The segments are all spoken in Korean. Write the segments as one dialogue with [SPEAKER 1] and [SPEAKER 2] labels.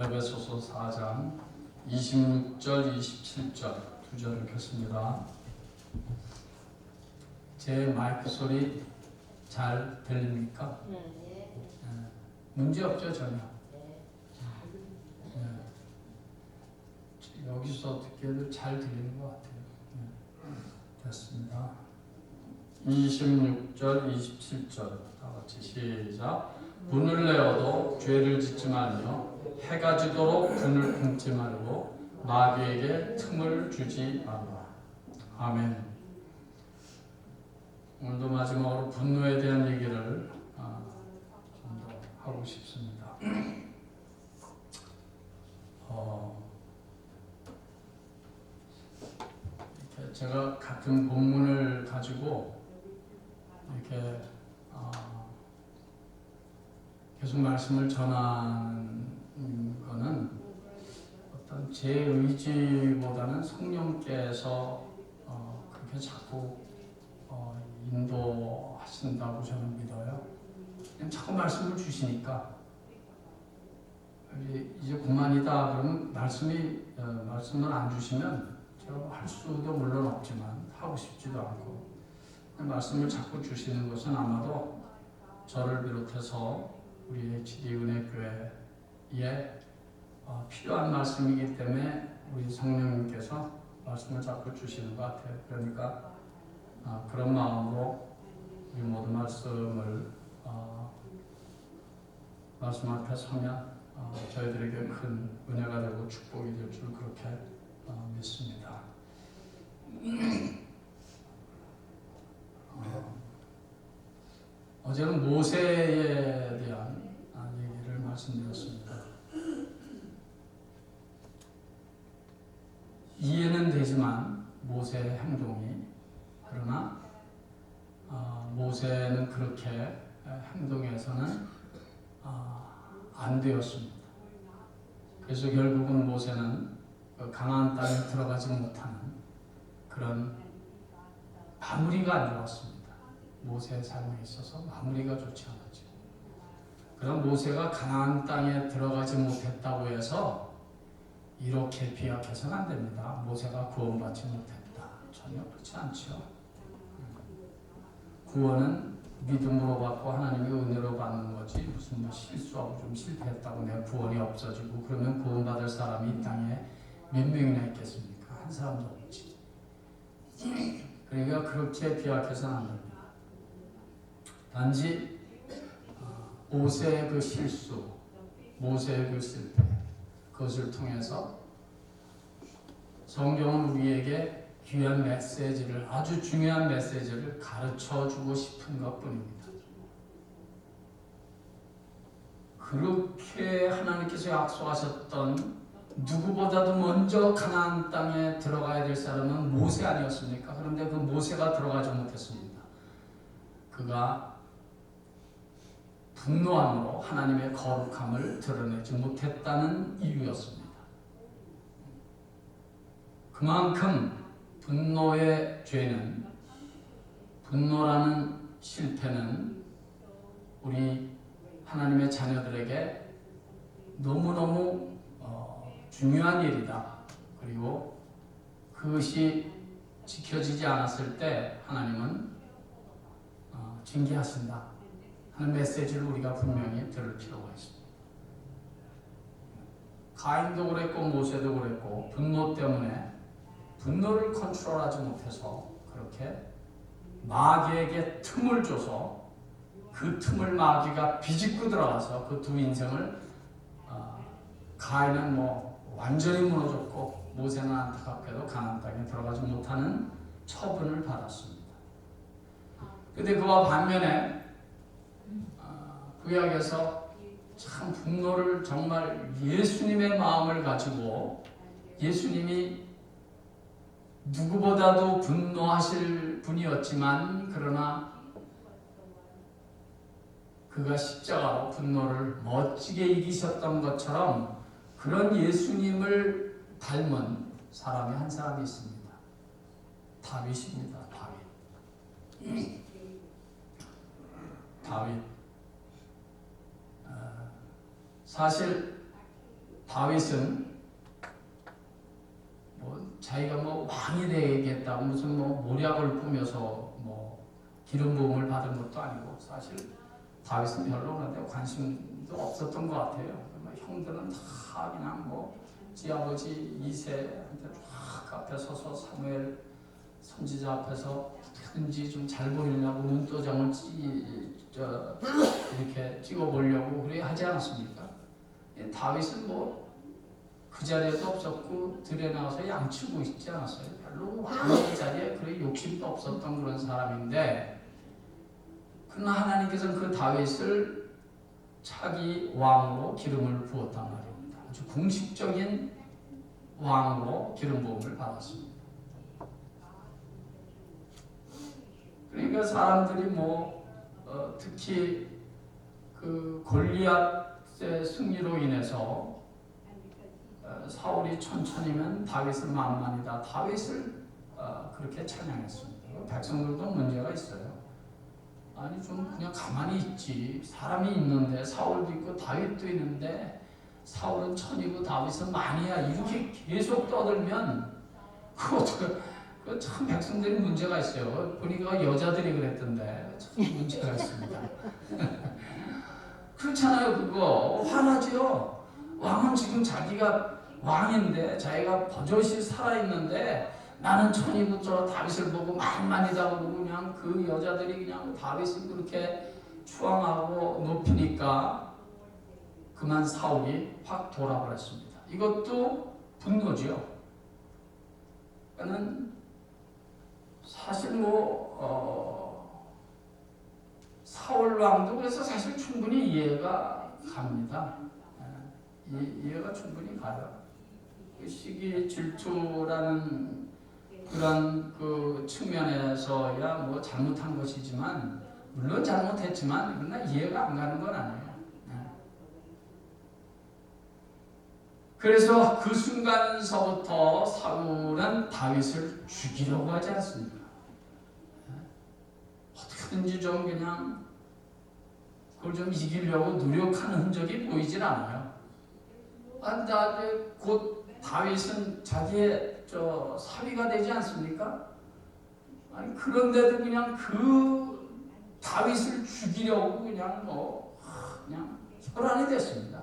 [SPEAKER 1] 에베소서 4장 26절 27절 두 절을 켰습니다. 제 마이크 소리 잘 들립니까?
[SPEAKER 2] 네.
[SPEAKER 1] 문제 없죠 전혀. 여기서 듣기에도 잘 들리는 것 같아요. 됐습니다. 26절 27절 다 같이 시작. 분을 내어도 죄를 짓지 말며 해가 지도록 분을 품지 말고 마귀에게 틈을 주지 말라. 아멘. 오늘도 마지막으로 분노에 대한 얘기를 좀 더 하고 싶습니다. 이렇게 제가 같은 본문을 가지고 이렇게 계속 말씀을 전하는 거는 어떤 제 의지보다는 성령께서 그렇게 자꾸 인도하신다고 저는 믿어요. 그냥 자꾸 말씀을 주시니까 이제 그만이다 그러면 말씀을 안 주시면 제가 할 수도 물론 없지만 하고 싶지도 않고 말씀을 자꾸 주시는 것은 아마도 저를 비롯해서 우리 HD은혜교회에 필요한 말씀이기 때문에 우리 성령님께서 말씀을 자꾸 주시는 것 같아요. 그러니까 그런 마음으로 우리 모든 말씀을 말씀 앞에 서면 저희들에게 큰 은혜가 되고 축복이 될 줄 그렇게 믿습니다. 어제는 모세에 대한 얘기를 말씀드렸습니다. 이해는 되지만 모세의 행동이 그러나 모세는 그렇게 행동해서는 안 되었습니다. 그래서 결국은 모세는 가나안 땅에 들어가지 못하는 그런 마무리가 안 좋았습니다. 모세의 삶에 있어서 마무리가 좋지 않았죠. 그럼 모세가 가나안 땅에 들어가지 못했다고 해서 이렇게 비약해서는 안 됩니다. 모세가 구원받지 못했다. 전혀 그렇지 않죠. 구원은 믿음으로 받고 하나님의 은혜로 받는 거지 무슨 실수하고 좀 실패했다고 내가 구원이 없어지고 그러면 구원받을 사람이 이 땅에 몇 명이나 있겠습니까? 한 사람도 없지. 그러니까 그렇게 비약해서는 안 됩니다. 단지 모세의 그 실수, 모세의 그 실패, 그것을 통해서 성경은 우리에게 귀한 메시지를, 아주 중요한 메시지를 가르쳐주고 싶은 것뿐입니다. 그렇게 하나님께서 약속하셨던 누구보다도 먼저 가나안 땅에 들어가야 될 사람은 모세 아니었습니까? 그런데 그 모세가 들어가지 못했습니다. 그가 분노함으로 하나님의 거룩함을 드러내지 못했다는 이유였습니다. 그만큼 분노의 죄는, 분노라는 실패는 우리 하나님의 자녀들에게 너무너무 중요한 일이다. 그리고 그것이 지켜지지 않았을 때 하나님은 징계하신다 하는 메시지를 우리가 분명히 들을 필요가 있습니다. 가인도 그랬고 모세도 그랬고 분노 때문에 분노를 컨트롤하지 못해서 그렇게 마귀에게 틈을 줘서 그 틈을 마귀가 비집고 들어가서 그 두 인생을 가인은 완전히 무너졌고 모세는 안타깝게도 가나안 땅에 들어가지 못하는 처분을 받았습니다. 그런데 그와 반면에 구약에서 참 분노를 정말 예수님의 마음을 가지고 예수님이 누구보다도 분노하실 분이었지만 그러나 그가 십자가로 분노를 멋지게 이기셨던 것처럼 그런 예수님을 닮은 사람이 한 사람이 있습니다. 다윗입니다. 다윗. 사실 다윗은 자기가 왕이 되겠다고 무슨 모략을 꾸며서 기름 부음을 받은 것도 아니고 사실 다윗은 별로 그런데 관심도 없었던 것 같아요. 형들은 다 그냥 지아버지 이새한테 쫙 앞에 서서 사무엘 선지자 앞에서 어떻게든지 좀 잘 보이려고 눈도장을 이렇게 찍어보려고 그래 하지 않았습니까? 다윗은 그 자리에도 없었고 들에 나와서 양치고 있지 않았어요. 별로 왕의 자리에 그런 욕심도 없었던 그런 사람인데, 그러나 하나님께서는 그 다윗을 차기 왕으로 기름을 부었단 말입니다. 아주 공식적인 왕으로 기름 부음을 받았습니다. 그러니까 사람들이 특히 그 골리앗의 승리로 인해서 사울이 천천히면 다윗은 만만이다. 다윗을 그렇게 찬양했습니다. 백성들도 문제가 있어요. 아니 좀 그냥 가만히 있지. 사람이 있는데 사울도 있고 다윗도 있는데 사울은 천이고 다윗은 만이야. 이렇게 계속 떠들면 그 참 백성들이 문제가 있어요. 보니까 여자들이 그랬던데 참 문제가 있습니다. 그렇잖아요. 그거 화나죠. 왕은 지금 자기가 왕인데 자기가 버젓이 살아있는데 나는 천이고 저 다윗을 보고 만만이다 그러고 그냥 그 여자들이 그냥 다윗을 그렇게 추앙하고 높이니까 그만 사울이 확 돌아버렸습니다. 이것도 분노죠. 그러니까 사실 사울 왕도 그래서 사실 충분히 이해가 갑니다. 이해가 충분히 가요. 그 시기 질투라는 그런 그 측면에서야 잘못한 것이지만, 물론 잘못했지만 그러나 이해가 안 가는 건 아니에요. 그래서 그 순간서부터 사울은 다윗을 죽이려고 하지 않습니까? 어떻게든지 좀 그냥 그걸 좀 이기려고 노력하는 흔적이 보이질 않아요. 곧 다윗은 자기의 사위가 되지 않습니까? 아니 그런데도 그냥 그 다윗을 죽이려고 그냥 혈안이 됐습니다.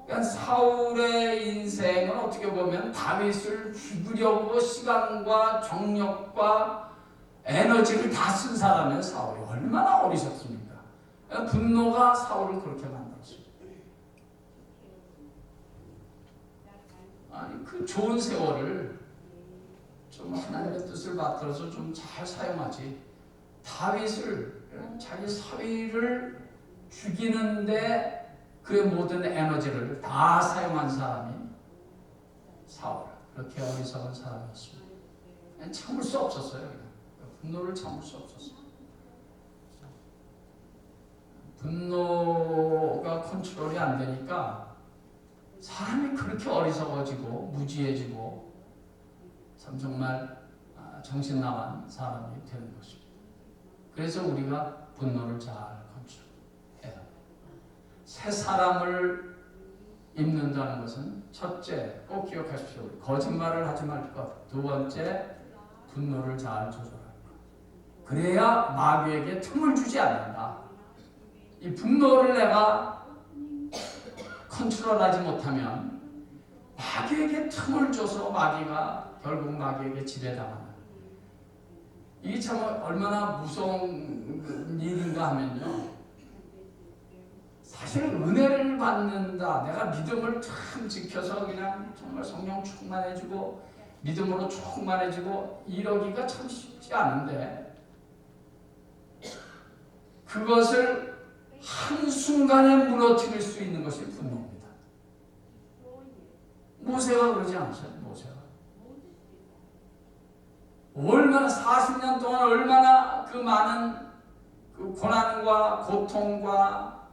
[SPEAKER 1] 그러니까 사울의 인생은 어떻게 보면 다윗을 죽이려고 시간과 정력과 에너지를 다 쓴 사람은 사울이 얼마나 어리석습니까? 그러니까 분노가 사울을 그렇게 만들었습니다. 아니 그 좋은 세월을 좀 하나님의 뜻을 받들어서 좀 잘 사용하지, 다윗을 자기 사위를 죽이는데 그의 모든 에너지를 다 사용한 사람이 사울, 그렇게 어리석은 사람이었습니다. 참을 수 없었어요. 그냥. 분노를 참을 수 없었어요. 분노가 컨트롤이 안 되니까 사람이 그렇게 어리석어지고 무지해지고 참 정말 정신 나간 사람이 되는 것입니다. 그래서 우리가 분노를 잘 컨트롤해야 합니다. 새 사람을 입는다는 것은 첫째, 꼭 기억하십시오. 거짓말을 하지 말 것. 두 번째, 분노를 잘 조절할 것. 그래야 마귀에게 틈을 주지 않는다. 이 분노를 내가 컨트롤하지 못하면 마귀에게 틈을 줘서 마귀가 결국 마귀에게 지배당한다. 이게 참 얼마나 무서운 일인가 하면요. 사실 은혜를 받는다. 내가 믿음을 참 지켜서 그냥 정말 성령 충만해지고 믿음으로 충만해지고 이러기가 참 쉽지 않은데, 그것을 한순간에 무너뜨릴 수 있는 것이 분노입니다. 모세가 그러지 않았어요. 모세가 얼마나 40년 동안 얼마나 그 많은 그 고난과 고통과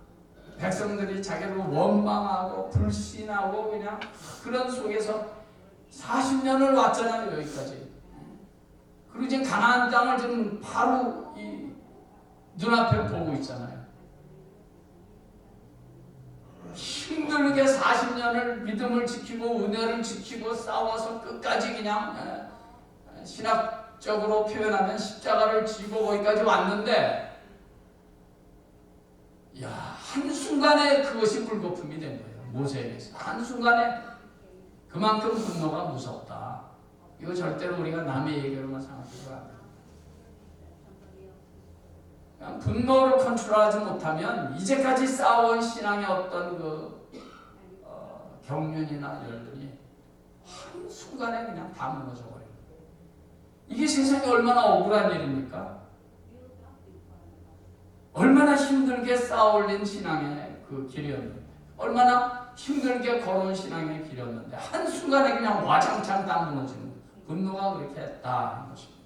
[SPEAKER 1] 백성들이 자기를 원망하고 불신하고 그냥 그런 속에서 40년을 왔잖아요. 여기까지. 그리고 지금 가나안 땅을 지금 바로 이 눈앞에 보고 있잖아요. 힘들게 40년을 믿음을 지키고 은혜를 지키고 싸워서 끝까지 그냥 신학적으로 표현하면 십자가를 지고 거기까지 왔는데 한순간에 그것이 불거품이 된 거예요. 모세에게서. 한순간에 그만큼 분노가 무섭다. 이거 절대로 우리가 남의 얘기로만 생각해서는 안 돼요. 분노를 컨트롤하지 못하면 이제까지 쌓아온 신앙의 어떤 경륜이나 열들이 한순간에 그냥 다 무너져 버려요. 이게 세상에 얼마나 억울한 일입니까? 얼마나 힘들게 쌓아올린 신앙의 그 길이었는데, 얼마나 힘들게 걸어온 신앙의 길이었는데 한순간에 그냥 와장창 다 무너지는 분노가 그렇게 했다는 것입니다.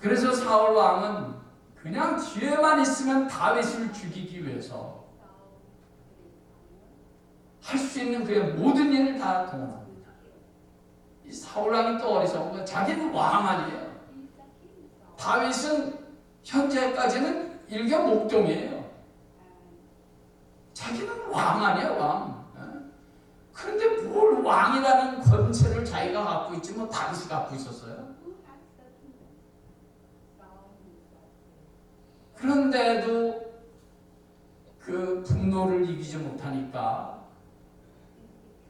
[SPEAKER 1] 그래서 사울 왕은 그냥 뒤에만 있으면 다윗을 죽이기 위해서 할 수 있는 그의 모든 일을 다 동원합니다. 이 사울 왕이 또 어리석은 거예요. 자기는 왕 아니에요. 다윗은 현재까지는 일개 목동이에요. 자기는 왕 아니에요, 왕. 그런데 뭘 왕이라는 권세를 자기가 갖고 있지 뭐 다윗이 갖고 있었어요? 그런데도 그 분노를 이기지 못하니까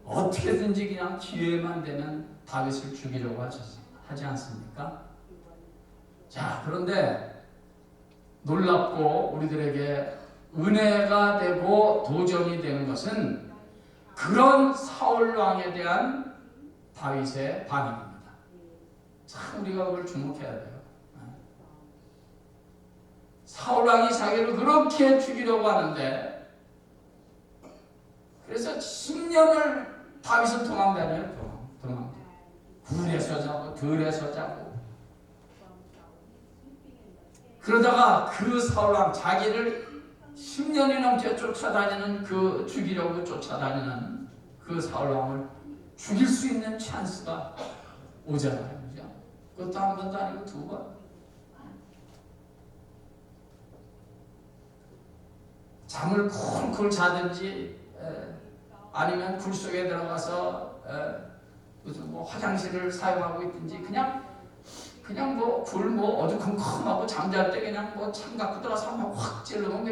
[SPEAKER 1] 어떻게든지 그냥 기회만 되면 다윗을 죽이려고 하지 않습니까? 자, 그런데 놀랍고 우리들에게 은혜가 되고 도전이 되는 것은 그런 사울 왕에 대한 다윗의 반응입니다. 참 우리가 그걸 주목해야 돼요. 사울 왕이 자기를 그렇게 죽이려고 하는데, 그래서 10년을 다윗은 도망다녀요. 도망. 굴에서 자고 들에서 자고. 그러다가 그 사울 왕 자기를 10년이 넘게 쫓아다니는 그 죽이려고 쫓아다니는 그 사울 왕을 죽일 수 있는 찬스가 오잖아요. 그죠? 그것도 한 번도 아니고 두 번. 잠을 쿨쿨 자든지 아니면 굴 속에 들어가서 무슨 뭐 화장실을 사용하고 있든지 그냥 뭐 굴 뭐 어두컴컴하고 잠잘 때 그냥 뭐 창 갖고 들어가서 한번 확 찔러면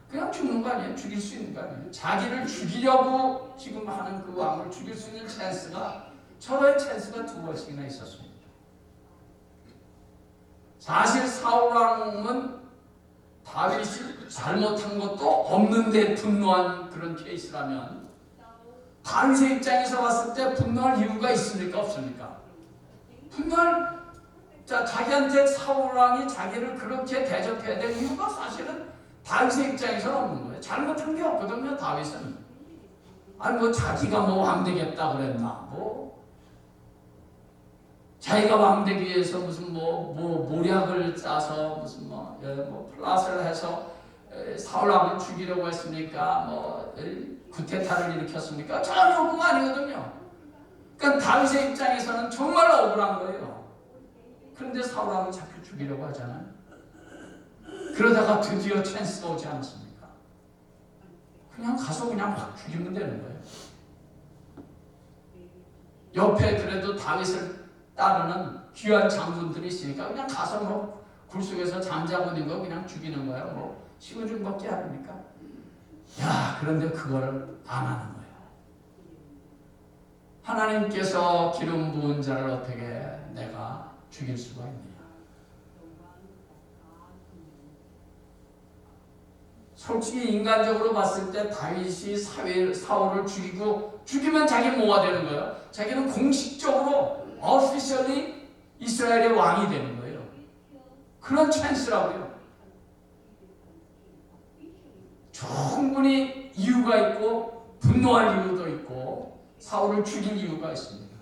[SPEAKER 1] 그냥 죽는 거 아니에요? 죽일 수 있는 거 아니에요? 자기를 죽이려고 지금 하는 그 왕을 죽일 수 있는 찬스가, 서로의 찬스가 두 번씩이나 있었습니다. 사실 사울 왕은 다윗이 잘못한 것도 없는데 분노한 그런 케이스라면 다윗의 입장에서 봤을 때 분노할 이유가 있습니까? 없습니까? 자기한테 사울 왕이 자기를 그렇게 대접해야 될 이유가 사실은 다윗의 입장에서는 없는 거예요. 잘못한 게 없거든요, 다윗은. 아니 뭐 자기가 뭐 왕 되겠다 그랬나? 뭐 자기가 왕 되기 위해서 무슨 뭐 모략을 짜서 무슨 뭐 플랫을 해서 사울 왕을 죽이려고 했습니까? 뭐 쿠데타를 일으켰습니까? 전혀 그거 아니거든요. 그러니까 다윗의 입장에서는 정말 억울한 거예요. 그런데 사울 왕을 자꾸 죽이려고 하잖아요. 그러다가 드디어 찬스가 오지 않습니까? 그냥 가서 그냥 확 죽이면 되는 거예요. 옆에 그래도 다윗을 따르는 귀한 장군들이 있으니까 그냥 가서 뭐 굴속에서 잠자고 있는 거 그냥 죽이는 거야. 뭐 식은 죽 먹기 하니까. 그런데 그걸 안 하는 거예요. 하나님께서 기름 부은 자를 어떻게 내가 죽일 수가 있느냐. 솔직히 인간적으로 봤을 때 다윗이 사울을 죽이면 자기는 뭐가 되는 거예요? 자기는 공식적으로 officially 이스라엘의 왕이 되는 거예요. 그런 찬스라고요. 충분히 이유가 있고 분노할 이유도 있고 사울을 죽일 이유가 있습니다.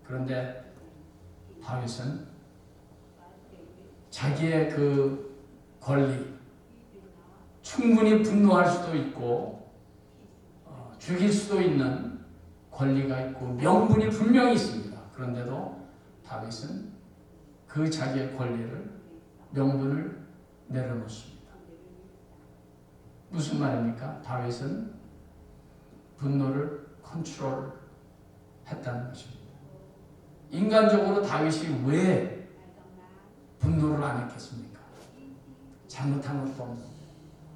[SPEAKER 1] 그런데 다윗은 자기의 그 권리, 충분히 분노할 수도 있고 죽일 수도 있는 권리가 있고 명분이 분명히 있습니다. 그런데도 다윗은 그 자기의 권리를, 명분을 내려놓습니다. 무슨 말입니까? 다윗은 분노를 컨트롤 했다는 것입니다. 인간적으로 다윗이 왜 분노를 안 했겠습니까? 잘못한 것도 없는데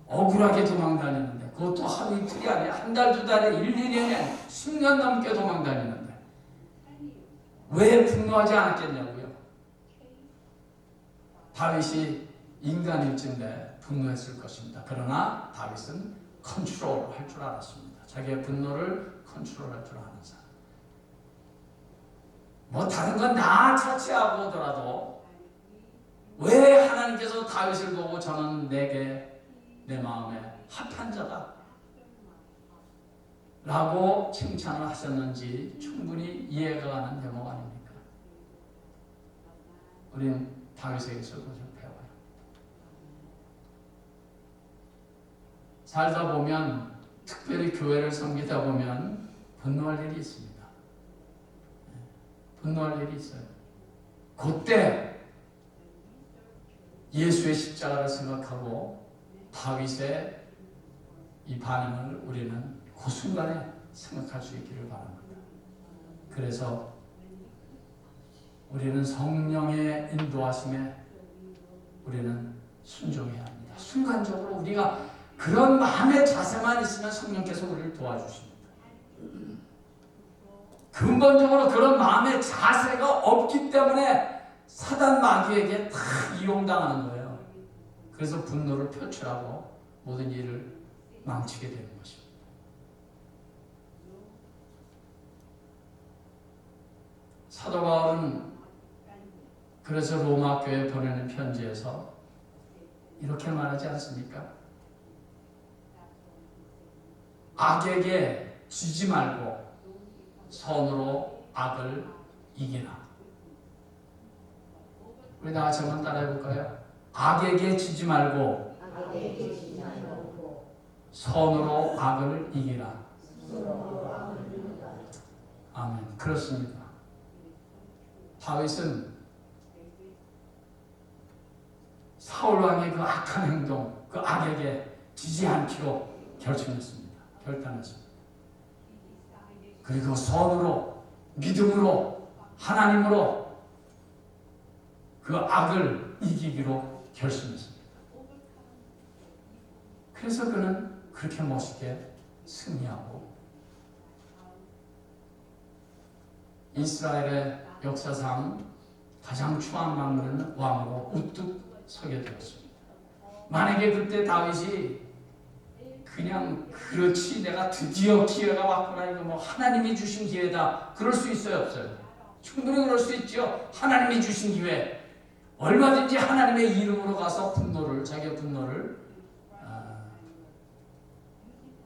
[SPEAKER 1] 억울하게 도망다니는데 그것도 하루 이틀이 아니라 한 달, 두 달에 1, 2년에 10년 넘게 도망다니는데 왜 분노하지 않았겠냐고요. 다윗이 인간일진데 분노했을 것입니다. 그러나 다윗은 컨트롤 할 줄 알았습니다. 자기의 분노를 컨트롤 할 줄 아는 사람. 뭐 다른 건 다 차치하고 오더라도 왜 하나님께서 다윗을 보고 저는 내게 내 마음에 합한 자다 라고 칭찬을 하셨는지 충분히 이해가 가는 대목 아닙니까? 우리는 다윗에게서 그것을 배워요. 살다 보면 특별히 교회를 섬기다 보면 분노할 일이 있습니다. 분노할 일이 있어요. 그때 예수의 십자가를 생각하고 다윗의 이 반응을 우리는 그 순간에 생각할 수 있기를 바랍니다. 그래서 우리는 성령의 인도하심에 우리는 순종해야 합니다. 순간적으로 우리가 그런 마음의 자세만 있으면 성령께서 우리를 도와주십니다. 근본적으로 그런 마음의 자세가 없기 때문에 사단 마귀에게 다 이용당하는 거예요. 그래서 분노를 표출하고 모든 일을 망치게 되는 것입니다. 사도 바울은 그래서 로마 교회에 보내는 편지에서 이렇게 말하지 않습니까? 악에게 지지 말고 선으로 악을 이기라. 우리 다 같이 한번 따라해 볼까요? 악에게 지지 말고 선으로 악을 이기라. 아멘. 그렇습니다. 다윗은 사울 왕의 그 악한 행동, 그 악에게 지지 않기로 결심했습니다. 결단했습니다. 그리고 선으로, 믿음으로, 하나님으로 그 악을 이기기로 결심했습니다. 그래서 그는 그렇게 멋있게 승리하고 이스라엘의 역사상 가장 추앙받는 왕으로 우뚝 서게 되었습니다. 만약에 그때 다윗이 그냥 그렇지 내가 드디어 기회가 왔구나 이거 뭐 하나님이 주신 기회다 그럴 수 있어요 없어요? 충분히 그럴 수 있죠. 하나님이 주신 기회 얼마든지 하나님의 이름으로 가서 분노를 자기의 분노를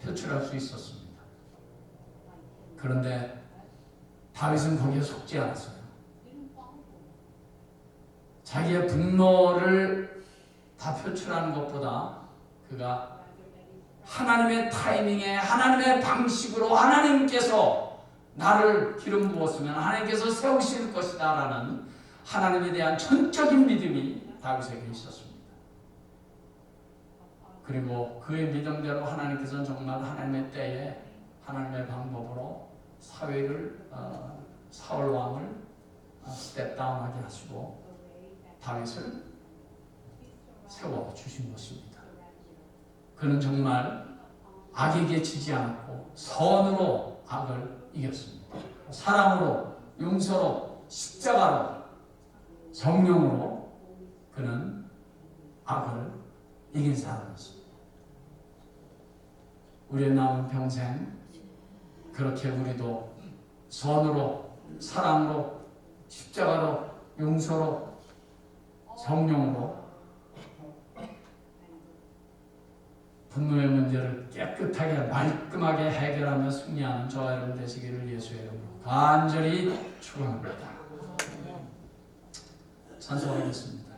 [SPEAKER 1] 표출할 수 있었습니다. 그런데 다윗은 거기에 속지 않았어요. 자기의 분노를 다 표출하는 것보다 그가 하나님의 타이밍에 하나님의 방식으로 하나님께서 나를 기름 부었으면 하나님께서 세우실 것이다 라는 하나님에 대한 전적인 믿음이 다윗에게 있었습니다. 그리고 그의 믿음대로 하나님께서는 정말 하나님의 때에 하나님의 방법으로 사울 왕을 스텝다운하게 하시고 다윗을 세워주신 것입니다. 그는 정말 악에게 지지 않고 선으로 악을 이겼습니다. 사랑으로, 용서로, 십자가로, 성령으로 그는 악을 이긴 사람이었습니다. 우리의 남은 평생 그렇게 우리도 선으로, 사랑으로, 십자가로, 용서로, 성령으로 분노의 문제를 깨끗하게 말끔하게 해결하며 승리하는 저와 여러분 되시기를 예수의 이름으로 간절히 축원합니다. 찬송하겠습니다.